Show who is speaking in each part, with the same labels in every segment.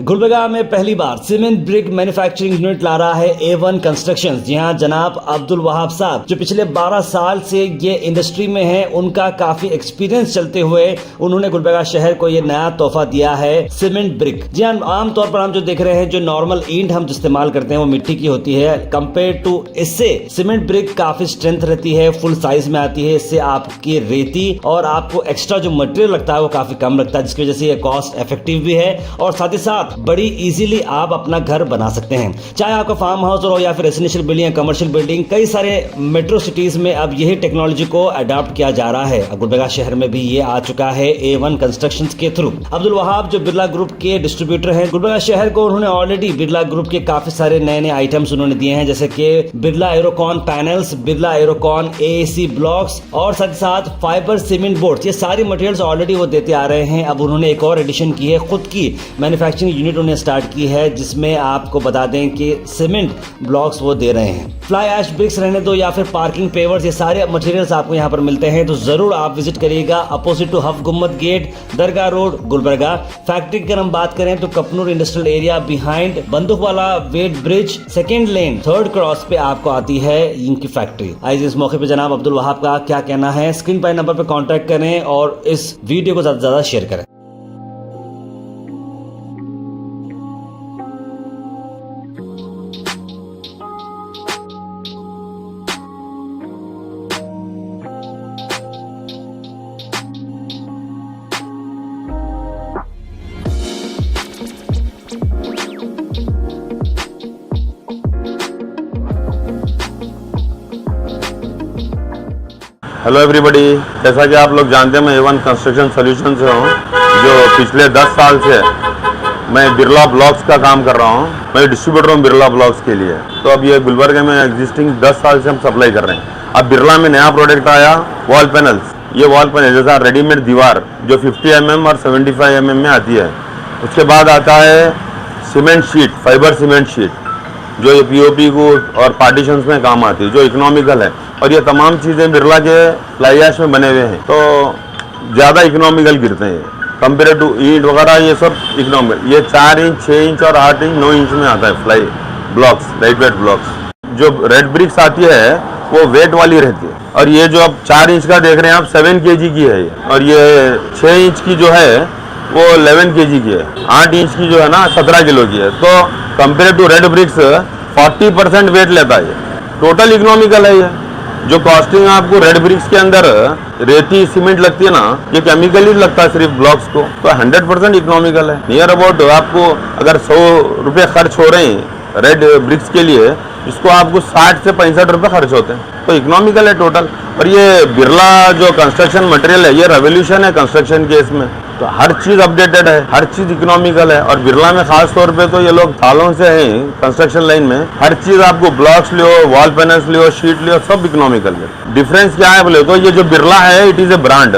Speaker 1: गुलबर्गा में पहली बार cement brick manufacturing unit ला रहा है A1 कंस्ट्रक्शंस। जी हां, जनाब अब्दुल वहाब साहब जो पिछले 12 साल से ये इंडस्ट्री में हैं, उनका काफी एक्सपीरियंस चलते हुए उन्होंने गुलबर्गा शहर को ये नया तोहफा दिया है सीमेंट ब्रिक। जी हां, आमतौर पर हम जो देख रहे हैं, जो नॉर्मल ईंट हम इस्तेमाल करते हैं वो मिट्टी की होती है। कंपेयर टू इससे सीमेंट ब्रिक काफी स्ट्रेंथ रहती है, फुल साइज में आती है। इससे आपकी रेती और आपको एक्स्ट्रा जो मटेरियल लगता है वो काफी कम लगता है, जिसकी वजह से ये कॉस्ट इफेक्टिव भी है और साथ ही साथ बड़ी इजीली आप अपना घर बना सकते हैं। चाहे आपका फार्म हाउस हो या फिर रेजिडेंशियल बिल्डिंग, कमर्शियल बिल्डिंग, कई सारे मेट्रो सिटीज में अब यही टेक्नोलॉजी को अडॉप्ट किया जा रहा है। गुलबर्गा शहर में भी ये आ चुका है A1 कंस्ट्रक्शंस के थ्रू। अब्दुल वहाब जो बिरला ग्रुप के डिस्ट्रीब्यूटर हैं गुलबर्गा शहर को, उन्होंने ऑलरेडी बिरला ग्रुप के काफी सारे नए नए आइटम्स उन्होंने दिए हैं, जैसे कि Birla Aerocon panels, Birla Aerocon AAC blocks और साथ साथ फाइबर सीमेंट बोर्ड। ये सारी मटेरियल्स ऑलरेडी वो देते आ रहे हैं। अब उन्होंने एक और एडिशन की है, खुद की मैन्युफैक्चरिंग यूनिट उन्हें स्टार्ट की है, जिसमें आपको बता दें कि सीमेंट ब्लॉक्स वो दे रहे हैं। फ्लाई ऐश ब्रिक्स रहने दो या फिर पार्किंग पेवर्स, ये सारे मटेरियल्स आपको यहाँ पर मिलते हैं, तो जरूर आप विजिट करिएगा। Opposite to Haft Gumbad gate, Dargah road, Gulbarga. Factory की अगर हम बात करें तो Kapnoor industrial area behind Bandukwala weigh bridge, second lane, third cross पे आपको आती है इनकी फैक्ट्री। आइए इस मौके पे जनाब अब्दुल वहाब का क्या कहना है, स्क्रीन पर नंबर पे कांटेक्ट करें और इस वीडियो को ज्यादा से ज्यादा शेयर करें।
Speaker 2: हेलो एवरीबॉडी, जैसा कि आप लोग जानते हैं मैं A1 कंस्ट्रक्शन सॉल्यूशन से हूँ, जो पिछले 10 साल से मैं बिरला ब्लॉक्स का काम कर रहा हूँ। मैं डिस्ट्रीब्यूटर हूँ बिरला ब्लॉक्स के लिए। तो अब ये गुलबर्गा में एग्जिस्टिंग 10 साल से हम सप्लाई कर रहे हैं। अब बिरला में नया प्रोडक्ट आया वॉल पैनल्स। ये वॉल पैनल जैसा रेडीमेड दीवार जो 50 mm और 75 mm में आती है। उसके बाद आता है cement sheet, fibre cement sheet, जो ये POP को और पार्टीशंस में काम आती है, जो इकोनॉमिकल है। और ये तमाम चीज़ें बिरला के फ्लाई ऐश में बने हुए हैं, तो ज़्यादा इकोनॉमिकल गिरते हैं कंपेयर टू ईंट वगैरह। ये सब इकोनॉमिकल। ये 4 इंच, 6 इंच और 8 इंच, 9 इंच में आता है fly blocks, light weight blocks. जो रेड ब्रिक्स आती है वो वेट वाली रहती है। और ये जो आप 4 इंच का देख रहे हैं आप, 7 kg की है ये। और ये 6 इंच की जो है वो 11 kg की है। 8 इंच की जो है ना 17 किलो की है। तो compare to red bricks 40% weight लेता है। टोटल इकोनॉमिकल है ये। जो कॉस्टिंग आपको रेड ब्रिक्स के अंदर रेती सीमेंट लगती है ना, ये केमिकल ही लगता है सिर्फ ब्लॉक्स को, तो 100% इकोनॉमिकल है। नियर अबाउट आपको अगर 100 रुपये खर्च हो रहे हैं रेड ब्रिक्स के लिए, इसको आपको 60 से 65 रुपये खर्च होते हैं, तो इकोनॉमिकल है टोटल। और ये बिरला जो कंस्ट्रक्शन मटेरियल है, ये रेवोल्यूशन है कंस्ट्रक्शन के इसमें। तो हर चीज़ अपडेटेड है, हर चीज़ इकोनॉमिकल है। और बिरला में खास तौर पे तो ये लोग सालों से हैं कंस्ट्रक्शन लाइन में। हर चीज़ आपको ब्लॉक्स लियो, वॉल पैनल्स लियो, शीट लियो, सब इकोनॉमिकल है। डिफरेंस क्या है बोले तो ये जो बिरला है इट इज़ ए ब्रांड,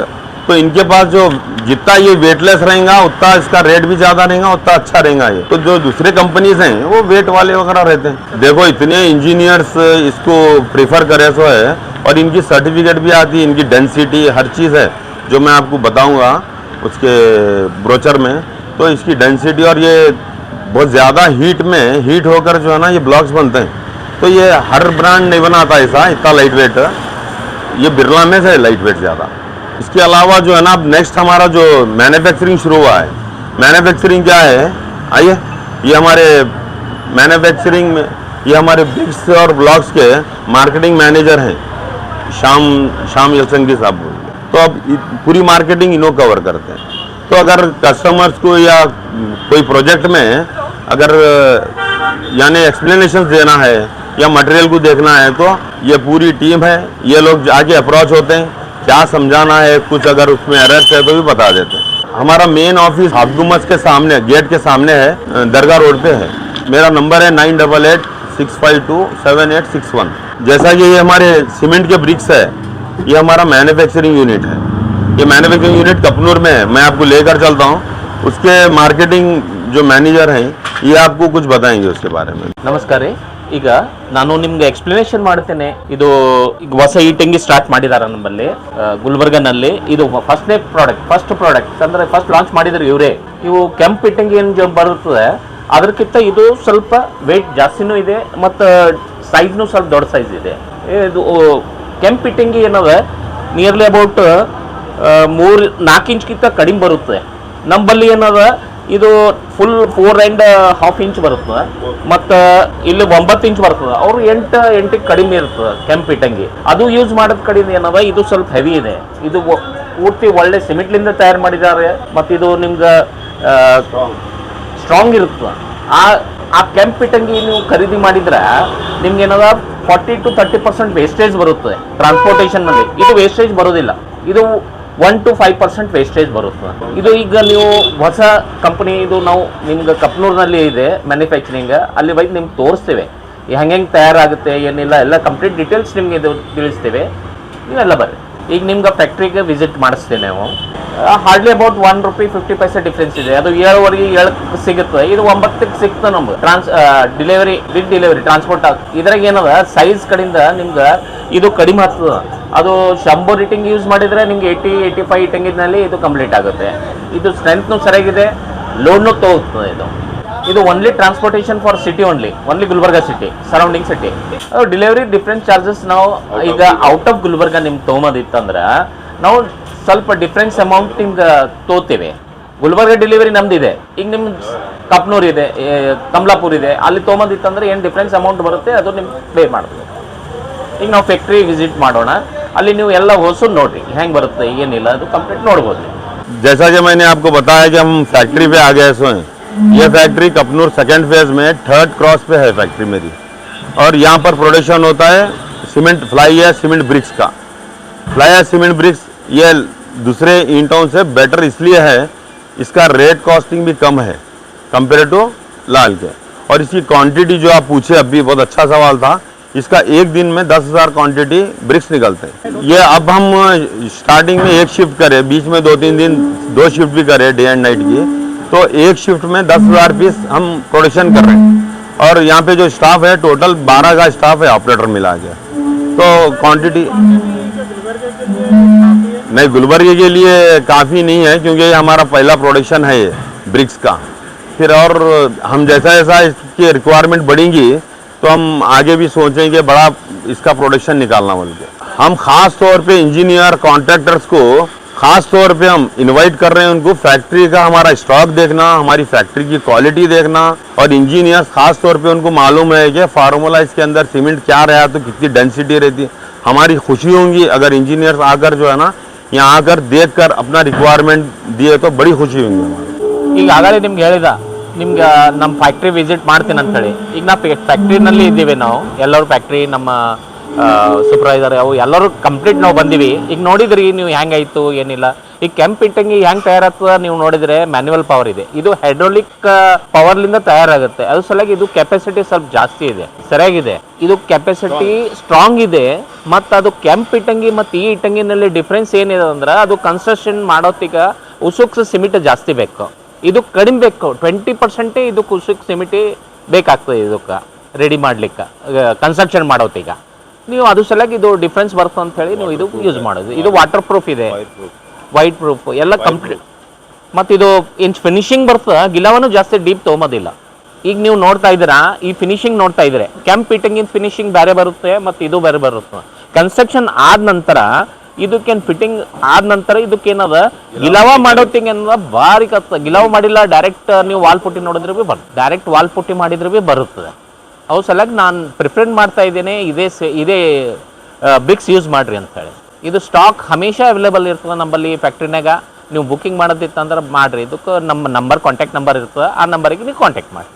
Speaker 2: तो इनके पास जो जितना ये वेटलेस रहेगा उतना इसका रेट भी ज़्यादा रहेगा, उतना अच्छा रहेगा ये। तो जो दूसरे कंपनीज हैं वो वेट वाले वगैरह रहते हैं। देखो इतने इंजीनियर्स इसको प्रेफर करे सो है, और इनकी सर्टिफिकेट भी आती है, इनकी डेंसिटी हर चीज़ है जो मैं आपको बताऊंगा उसके ब्रोचर में। तो इसकी डेंसिटी और ये बहुत ज़्यादा हीट होकर जो है ना ये ब्लॉक्स बनते हैं। तो ये हर ब्रांड नहीं बनाता ऐसा इतना लाइट वेट, ये बिरला में से लाइट वेट ज़्यादा। इसके अलावा जो है ना अब नेक्स्ट हमारा जो मैन्युफैक्चरिंग शुरू हुआ है। मैन्युफैक्चरिंग क्या है, आइए ये हमारे मैन्युफैक्चरिंग में ये हमारे ब्रिक्स और ब्लॉक्स के मार्केटिंग मैनेजर हैं शाम यलसंगी साहब। तो अब पूरी मार्केटिंग इन्हों कवर करते हैं। तो अगर कस्टमर्स को या कोई प्रोजेक्ट में अगर यानी एक्सप्लेनेशन देना है या मटेरियल को देखना है, तो ये पूरी टीम है। ये लोग आके अप्रोच होते हैं, क्या समझाना है, कुछ अगर उसमें एरर्स है तो भी बता देते हैं। हमारा मेन ऑफिस हाफगुम्मद के सामने, गेट के सामने है, दरगाह रोड पे है। मेरा नंबर है 9886527861। जैसा कि ये हमारे सीमेंट के ब्रिक्स है, ये हमारा मैन्युफैक्चरिंग यूनिट है। ये मैन्युफैक्चरिंग यूनिट कपनूर में है, मैं आपको लेकर चलता हूँ। उसके मार्केटिंग जो मैनेजर हैं ये आपको कुछ बताएंगे उसके बारे में।
Speaker 3: नमस्कार ಈಗ ನಾನು ನಿಮ್ಗೆ ಎಕ್ಸ್ಪ್ಲನೇಷನ್ ಮಾಡ್ತೇನೆ. ಇದು ಈಗ ಹೊಸ ಇಟಂಗಿ ಸ್ಟಾರ್ಟ್ ಮಾಡಿದಾರೆ ನಮ್ಮಲ್ಲಿ ಗುಲ್ಬರ್ಗನಲ್ಲಿ. ಇದು ಫಸ್ಟ್ ಪ್ರಾಡಕ್ಟ್ ಅಂದ್ರೆ ಫಸ್ಟ್ ಲಾಂಚ್ ಮಾಡಿದ್ರು ಇವರೇ. ಇವು ಕೆಂಪು ಇಟಂಗಿ ಏನು ಬರುತ್ತದೆ ಅದಕ್ಕಿಂತ ಇದು ಸ್ವಲ್ಪ ವೆಯ್ಟ್ ಜಾಸ್ತಿನೂ ಇದೆ ಮತ್ತು ಸೈಜ್ನು ಸ್ವಲ್ಪ ದೊಡ್ಡ ಸೈಜ್ ಇದೆ. ಇದು ಕೆಂಪು ಇಟಂಗಿ ಏನದ ನಿಯರ್ಲಿ ಅಬೌಟ್ 3-4 ಇಂಚ್ಗಿಂತ ಕಡಿಮೆ ಬರುತ್ತೆ. ನಮ್ಮಲ್ಲಿ ಏನದ ಇದು ಫುಲ್ 4.5 ಇಂಚ್ ಬರ್ತದೆ ಮತ್ತು ಇಲ್ಲಿ 9 ಇಂಚ್ ಬರ್ತದೆ. ಅವರು 8 ಕಡಿಮೆ ಇರ್ತದೆ ಕೆಂಪು ಇಟಂಗಿ. ಅದು ಯೂಸ್ ಮಾಡೋದ್ ಕಡಿಮೆ ಏನದ ಇದು ಸ್ವಲ್ಪ ಹೆವಿ ಇದೆ. ಇದು ಪೂರ್ತಿ ಒಳ್ಳೆ ಸಿಮೆಂಟ್ಲಿಂದ ತಯಾರು ಮಾಡಿದ್ದಾರೆ ಮತ್ತು ಇದು ನಿಮ್ಗೆ ಸ್ಟ್ರಾಂಗ್ ಇರುತ್ತೆ. ಆ ಕೆಂಪು ಇಟಂಗಿ ನೀವು ಖರೀದಿ ಮಾಡಿದ್ರೆ ನಿಮ್ಗೆ ಏನದ 40-30% ವೇಸ್ಟೇಜ್ ಬರುತ್ತೆ ಟ್ರಾನ್ಸ್ಪೋರ್ಟೇಷನ್ನಲ್ಲಿ. ಇದು ವೇಸ್ಟೇಜ್ ಬರೋದಿಲ್ಲ. ಇದು 1-5% ವೇಸ್ಟೇಜ್ ಬರುತ್ತೆ. ಇದು ಈಗ ನೀವು ಹೊಸ ಕಂಪನಿ ಇದು ನಾವು ನಿಮ್ಗೆ ಕಪ್ನೂರ್ನಲ್ಲಿ ಇದೆ ಮ್ಯಾನುಫ್ಯಾಕ್ಚರಿಂಗ್, ಅಲ್ಲಿ ಹೋಗಿ ನಿಮ್ಗೆ ತೋರಿಸ್ತೇವೆ ಹೆಂಗೆ ತಯಾರಾಗುತ್ತೆ ಏನಿಲ್ಲ ಎಲ್ಲ ಕಂಪ್ಲೀಟ್ ಡೀಟೇಲ್ಸ್ ನಿಮ್ಗೆ ಇದು ತಿಳಿಸ್ತೇವೆ. ನೀವೆಲ್ಲ ಬರ್ರಿ. ಈಗ ನಿಮ್ಗೆ ಫ್ಯಾಕ್ಟ್ರಿಗೆ ವಿಸಿಟ್ ಮಾಡಿಸ್ತೇವೆ ನಾವು. ಹಾರ್ಡ್ಲಿ ಅಬೌಟ್ ₹1.50 ಡಿಫ್ರೆನ್ಸ್ ಇದೆ. ಅದು 7 ಸಿಗುತ್ತೆ, ಇದು 9 ಸಿಗ್ತದೆ ನಮ್ಗೆ. Delivery with delivery transport. ಇದ್ರಾಗ ಏನದ ಸೈಜ್ ಕಡೆಯಿಂದ ನಿಮ್ಗೆ ಇದು ಕಡಿಮೆ ಆಗ್ತದೆ. ಅದು 100 ಇಟಂಗಿ ಯೂಸ್ ಮಾಡಿದರೆ ನಿಮ್ಗೆ 80-85 ಇಟಂಗಿನಲ್ಲಿ ಇದು ಕಂಪ್ಲೀಟ್ ಆಗುತ್ತೆ. ಇದು ಸ್ಟ್ರೆಂತ್ನು ಸರಿಯಾಗಿದೆ, ಲೋಡ್ನು ತಗೋತದೆ. ಇದು only transportation for city only Gulbarga city surrounding city. Delivery different charges ನಾವು ಈಗ ಔಟ್ ಆಫ್ ಗುಲ್ಬರ್ಗ ನಿಮ್ಗೆ ತೊಗೊಂಬೋದಿತ್ತಂದ್ರೆ ನಾವು ಸ್ವಲ್ಪ ಡಿಫ್ರೆನ್ಸ್ ಅಮೌಂಟ್ ನಿಮ್ಗೆ ತೋತೇವೆ. ಗುಲ್ಬರ್ಗ ಡೆಲಿವರಿ ನಮ್ದಿದೆ. ಈಗ ನಿಮ್ಮ ಕಪ್ನೂರ್ ಇದೆ, ಕಮಲಾಪುರ್ ಇದೆ, ಅಲ್ಲಿ ತೊಗೊಂಬೋದಿತ್ತಂದ್ರೆ ಏನು ಡಿಫ್ರೆನ್ಸ್ ಅಮೌಂಟ್ ಬರುತ್ತೆ ಅದು ನಿಮ್ಗೆ ಪೇ ಮಾಡ್ತೀವಿ. ಈಗ ನಾವು ಫ್ಯಾಕ್ಟ್ರಿ ವಿಸಿಟ್ ಮಾಡೋಣ, ಅಲ್ಲಿ ನೀವು ಎಲ್ಲ ಹೊಸ ನೋಡ್ರಿ ಹೆಂಗೆ ಬರುತ್ತೆ ಏನಿಲ್ಲ ಅದು ಕಂಪ್ಲೀಟ್ ನೋಡ್ಬೋದು.
Speaker 2: जैसा कि मैंने आपको बताया कि हम फैक्ट्री पे आ गए सो हैं। ये फैक्ट्री कपनूर सेकेंड फेज में 3rd क्रॉस पे है फैक्ट्री मेरी, और यहाँ पर प्रोडक्शन होता है सीमेंट फ्लाई या सीमेंट ब्रिक्स का। फ्लाई या सीमेंट ब्रिक्स ये दूसरे ईंटों से बेटर इसलिए है, इसका रेट कॉस्टिंग भी कम है कंपेयर टू लाल के, और इसकी क्वांटिटी जो आप पूछे अभी बहुत अच्छा सवाल था। इसका एक दिन में 10,000 क्वांटिटी ब्रिक्स निकलते हैं। ये अब हम स्टार्टिंग में एक शिफ्ट करें, बीच में 2-3 दिन 2 शिफ्ट भी करें डे एंड नाइट की, तो एक शिफ्ट में 10,000 पीस हम प्रोडक्शन कर रहे हैं। और यहाँ पे जो स्टाफ है टोटल 12 का स्टाफ है ऑपरेटर मिला के। तो क्वांटिटी नहीं गुलबर्गे के लिए काफ़ी नहीं है, क्योंकि ये हमारा पहला प्रोडक्शन है ये ब्रिक्स का। फिर और हम जैसा जैसा इसकी रिक्वायरमेंट बढ़ेंगी तो हम आगे भी सोचें कि बड़ा इसका प्रोडक्शन निकालना बोल के। हम ख़ास तौर पे इंजीनियर कॉन्ट्रैक्टर्स को ख़ास तौर पे हम इनवाइट कर रहे हैं, उनको फैक्ट्री का हमारा स्टॉक देखना, हमारी फैक्ट्री की क्वालिटी देखना, और इंजीनियर्स ख़ास तौर पे उनको मालूम है कि फार्मूला इसके अंदर सीमेंट क्या रहा तो कितनी डेंसिटी रहती। हमारी खुशी होंगी अगर इंजीनियर्स आकर जो है ना यहाँ आकर देख कर अपना रिक्वायरमेंट दिए तो बड़ी खुशी होंगी हमारी।
Speaker 3: ಈಗ ಆಗಲೇ ನಿಮ್ಗೆ ಹೇಳಿದ ನಿಮ್ಗೆ ನಮ್ಮ ಫ್ಯಾಕ್ಟ್ರಿ ವಿಸಿಟ್ ಮಾಡ್ತೀನಿ ಅಂತೇಳಿ. ಈಗ ನಾ ಫ್ಯಾಕ್ಟ್ರಿನಲ್ಲಿ ಇದ್ದೀವಿ ನಾವು ಎಲ್ಲರೂ, ಫ್ಯಾಕ್ಟ್ರಿ ನಮ್ಮ ಸೂಪರ್ವೈಸರ್ ಅವು ಎಲ್ಲರೂ ಕಂಪ್ಲೀಟ್ ನಾವು ಬಂದೀವಿ. ಈಗ ನೋಡಿದ್ರಿ ನೀವು ಹೆಂಗಾಯ್ತು ಏನಿಲ್ಲ. ಈ ಕೆಂಪು ಇಟ್ಟಂಗಿ ಹೆಂಗೆ ತಯಾರಾಗ್ತದೆ ನೀವು ನೋಡಿದ್ರೆ ಮ್ಯಾನ್ಯುವಲ್ ಪವರ್ ಇದೆ, ಇದು ಹೈಡ್ರೋಲಿಕ್ ಪವರ್ಲಿಂದ ತಯಾರಾಗುತ್ತೆ. ಅದು ಸಲುವಾಗಿ ಇದು ಕೆಪಾಸಿಟಿ ಸ್ವಲ್ಪ ಜಾಸ್ತಿ ಇದೆ, ಸರಿಯಾಗಿದೆ. ಇದು ಕೆಪಾಸಿಟಿ ಸ್ಟ್ರಾಂಗ್ ಇದೆ. ಮತ್ತು ಅದು ಕೆಂಪು ಇಟ್ಟಂಗಿ ಮತ್ತು ಈ ಇಟ್ಟಂಗಿನಲ್ಲಿ ಡಿಫ್ರೆನ್ಸ್ ಏನಿದೆ ಅಂದ್ರೆ ಅದು ಕನ್ಸ್ಟ್ರಕ್ಷನ್ ಮಾಡೋತ್ತಿಗ ಉಸುಕ್ ಸಿಮೆಂಟ್ ಜಾಸ್ತಿ ಬೇಕು, ಇದು ಕಡಿಮೆ ಬೇಕು. 20% ಇದು ಉಸುಕ್ ಸಿಮೆಂಟ್ ಬೇಕಾಗ್ತದೆ ಇದಕ್ಕೆ ರೆಡಿ ಮಾಡ್ಲಿಕ್ಕೆ ಕನ್ಸ್ಟ್ರಕ್ಷನ್ ಮಾಡೋತ್ತೀಗ. ನೀವು ಅದು ಸಲುವಾಗಿ ಇದು ಡಿಫ್ರೆನ್ಸ್ ಬರ್ತದೆ ಅಂತ ಹೇಳಿ ನೀವು ಇದು ಯೂಸ್ ಮಾಡೋದು. ಇದು ವಾಟರ್ ಪ್ರೂಫ್ ಇದೆ, ವೈಟ್ ಪ್ರೂಫ್ ಎಲ್ಲ ಕಂಪ್ಲೀಟ್. ಮತ್ತು ಇದು ಇಂಚ್ ಫಿನಿಶಿಂಗ್ ಬರ್ತದೆ, ಗಿಲವನ್ನು ಜಾಸ್ತಿ ಡೀಪ್ ತೊಗೊಂಬೋದಿಲ್ಲ. ಈಗ ನೀವು ನೋಡ್ತಾ ಇದ್ದೀರಾ ಈ ಫಿನಿಶಿಂಗ್ ನೋಡ್ತಾ ಇದ್ರೆ ಕೆಂಪು ಇಟ್ಟಂಗಿನ ಫಿನಿಶಿಂಗ್ ಬೇರೆ ಬರುತ್ತೆ ಮತ್ತು ಇದು ಬೇರೆ ಬರುತ್ತೆ. ಕನ್ಸ್ಟ್ರಕ್ಷನ್ ಆದ ನಂತರ ಇದಕ್ಕೇನು ಫಿಟ್ಟಿಂಗ್ ಆದ ನಂತರ ಇದಕ್ಕೇನದ ಗಿಲವ ಮಾಡೋತ್ತಿಗೆ ಏನದ ಭಾರಿ ಕತ್ತ. ಗಿಲವ ಮಾಡಿಲ್ಲ ಡೈರೆಕ್ಟ್ ನೀವು ವಾಲ್ ಪುಟ್ಟಿ ನೋಡಿದ್ರೆ ಭೀ ಬರ್ತದೆ, ಡೈರೆಕ್ಟ್ ವಾಲ್ ಪುಟ್ಟಿ ಮಾಡಿದ್ರೆ ಭೀ ಬರುತ್ತದೆ. ಅವು ಸಲುವಾಗಿ ನಾನು ಪ್ರಿಫರೆನ್ಸ್ ಮಾಡ್ತಾ ಇದ್ದೇನೆ ಇದೇ ಬ್ರಿಕ್ಸ್ ಯೂಸ್ ಮಾಡಿರಿ ಅಂತ ಹೇಳಿ. ಇದು ಸ್ಟಾಕ್ ಹಮೇಶಾ ಅವೈಲೇಬಲ್ ಇರ್ತದೆ ನಮ್ಮಲ್ಲಿ ಫ್ಯಾಕ್ಟ್ರಿನಾಗ. ನೀವು ಬುಕ್ಕಿಂಗ್ ಮಾಡೋದಿತ್ತಂದ್ರೆ ಮಾಡಿರಿ, ಇದಕ್ಕೆ ನಮ್ಮ ನಂಬರ್ ಕಾಂಟ್ಯಾಕ್ಟ್ ನಂಬರ್ ಇರ್ತದೆ, ಆ ನಂಬರಿಗೆ ನೀವು ಕಾಂಟ್ಯಾಕ್ಟ್ ಮಾಡಿ.